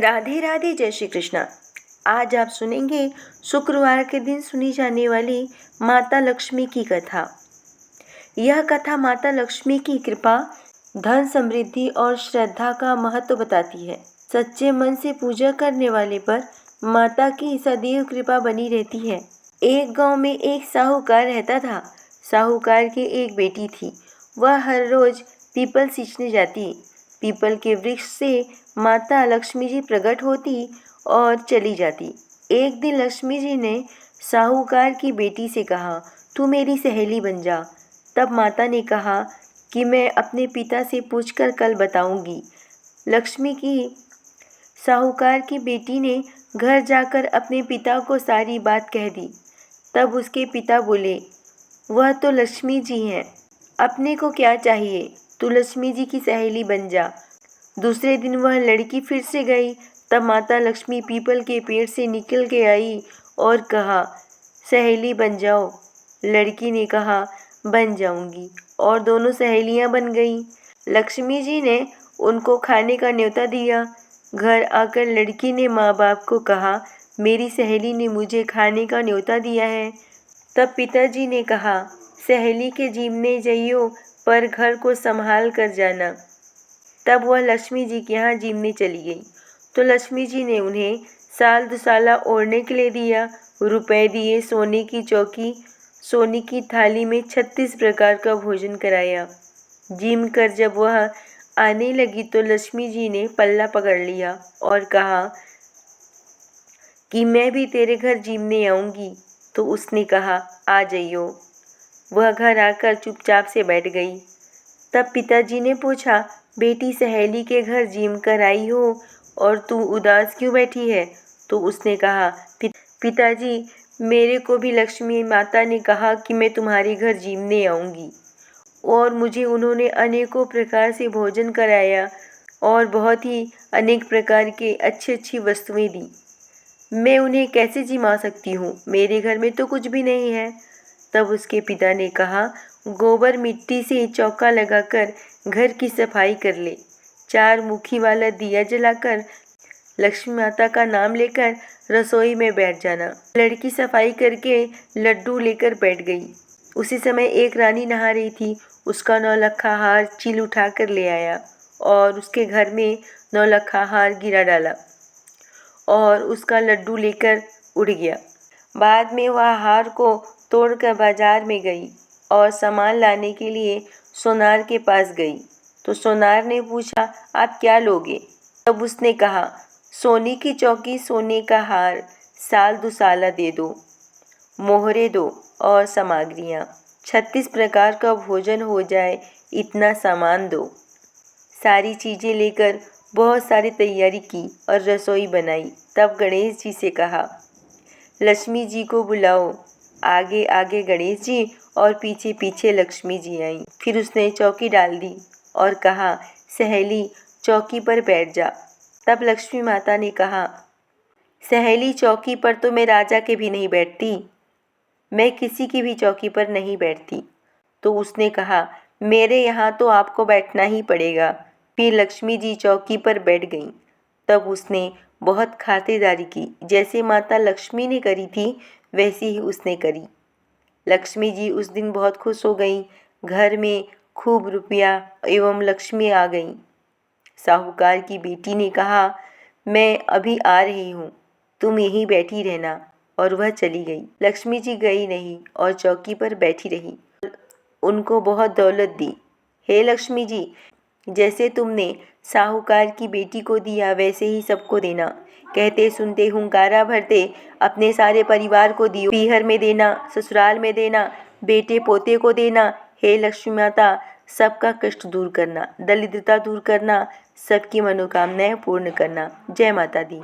राधे राधे, जय श्री कृष्णा। आज आप सुनेंगे शुक्रवार के दिन सुनी जाने वाली माता लक्ष्मी की कथा। यह कथा माता लक्ष्मी की कृपा, धन समृद्धि और श्रद्धा का महत्व बताती है। सच्चे मन से पूजा करने वाले पर माता की सदैव कृपा बनी रहती है। एक गांव में एक साहूकार रहता था। साहूकार की एक बेटी थी। वह हर रोज पीपल सींचने जाती। पीपल के वृक्ष से माता लक्ष्मी जी प्रकट होती और चली जाती। एक दिन लक्ष्मी जी ने साहूकार की बेटी से कहा, तू मेरी सहेली बन जा। तब माता ने कहा कि मैं अपने पिता से पूछकर कल बताऊंगी। लक्ष्मी की साहूकार की बेटी ने घर जाकर अपने पिता को सारी बात कह दी। तब उसके पिता बोले, वह तो लक्ष्मी जी हैं, अपने को क्या चाहिए, तू लक्ष्मी जी की सहेली बन जा। दूसरे दिन वह लड़की फिर से गई। तब माता लक्ष्मी पीपल के पेड़ से निकल के आई और कहा, सहेली बन जाओ। लड़की ने कहा, बन जाऊंगी, और दोनों सहेलियां बन गईं। लक्ष्मी जी ने उनको खाने का न्योता दिया। घर आकर लड़की ने माँ बाप को कहा, मेरी सहेली ने मुझे खाने का न्योता दिया है। तब पिताजी ने कहा, सहेली के जीमने जइयो, पर घर को संभाल कर जाना। तब वह लक्ष्मी जी के यहाँ जीमने चली गई। तो लक्ष्मी जी ने उन्हें साल दुसाला ओढ़ने के लिए दिया, रुपए दिए, सोने की चौकी, सोने की थाली में 36 प्रकार का भोजन कराया। जिम कर जब वह आने लगी तो लक्ष्मी जी ने पल्ला पकड़ लिया और कहा कि मैं भी तेरे घर जीमने आऊँगी। तो उसने कहा, आ जाइयो। वह घर आकर चुपचाप से बैठ गई। तब पिताजी ने पूछा, बेटी सहेली के घर जीम कर आई हो और तू उदास क्यों बैठी है? तो उसने कहा, पिताजी, मेरे को भी लक्ष्मी माता ने कहा कि मैं तुम्हारे घर जीमने आऊँगी, और मुझे उन्होंने अनेकों प्रकार से भोजन कराया और बहुत ही अनेक प्रकार के अच्छी वस्तुएं दी। मैं उन्हें कैसे जिमा सकती हूँ? मेरे घर में तो कुछ भी नहीं है। तब उसके पिता ने कहा, गोबर मिट्टी से चौका लगाकर घर की सफाई कर ले। 4 मुखी वाला दिया जलाकर लक्ष्मी माता का नाम लेकर रसोई में बैठ जाना। लड़की सफाई करके लड्डू लेकर बैठ गई। उसी समय एक रानी नहा रही थी। उसका 9 हार चील उठा कर ले आया और उसके घर में 9 हार गिरा डाला और उसका लड्डू लेकर उड़ गया। बाद में वह हार को तोड़कर बाजार में गई और सामान लाने के लिए सोनार के पास गई। तो सोनार ने पूछा, आप क्या लोगे? तब उसने कहा, सोने की चौकी, सोने का हार, साल दुसाला दे दो, मोहरे दो और सामग्रियाँ, 36 प्रकार का भोजन हो जाए, इतना सामान दो। सारी चीज़ें लेकर बहुत सारी तैयारी की और रसोई बनाई। तब गणेश जी से कहा, लक्ष्मी जी को बुलाओ। आगे आगे गणेश जी और पीछे पीछे लक्ष्मी जी आई। फिर उसने चौकी डाल दी और कहा, सहेली चौकी पर बैठ जा। तब लक्ष्मी माता ने कहा, सहेली चौकी पर तो मैं राजा के भी नहीं बैठती, मैं किसी की भी चौकी पर नहीं बैठती। तो उसने कहा, मेरे यहाँ तो आपको बैठना ही पड़ेगा। फिर लक्ष्मी जी चौकी पर बैठ गईं। तब उसने बहुत खातिरदारी की। जैसे माता लक्ष्मी ने करी थी वैसी ही उसने करी। लक्ष्मी जी उस दिन बहुत खुश हो गईं। घर में खूब रुपया एवं लक्ष्मी आ गईं। साहूकार की बेटी ने कहा, मैं अभी आ रही हूँ, तुम यहीं बैठी रहना, और वह चली गई। लक्ष्मी जी गई नहीं और चौकी पर बैठी रही। उनको बहुत दौलत दी। हे लक्ष्मी जी, जैसे तुमने साहूकार की बेटी को दिया वैसे ही सबको देना। कहते सुनते हुंकारा भरते अपने सारे परिवार को दियो। पीहर में देना, ससुराल में देना, बेटे पोते को देना। हे लक्ष्मी माता, सबका कष्ट दूर करना, दरिद्रता दूर करना, सबकी मनोकामनाएं पूर्ण करना। जय माता दी।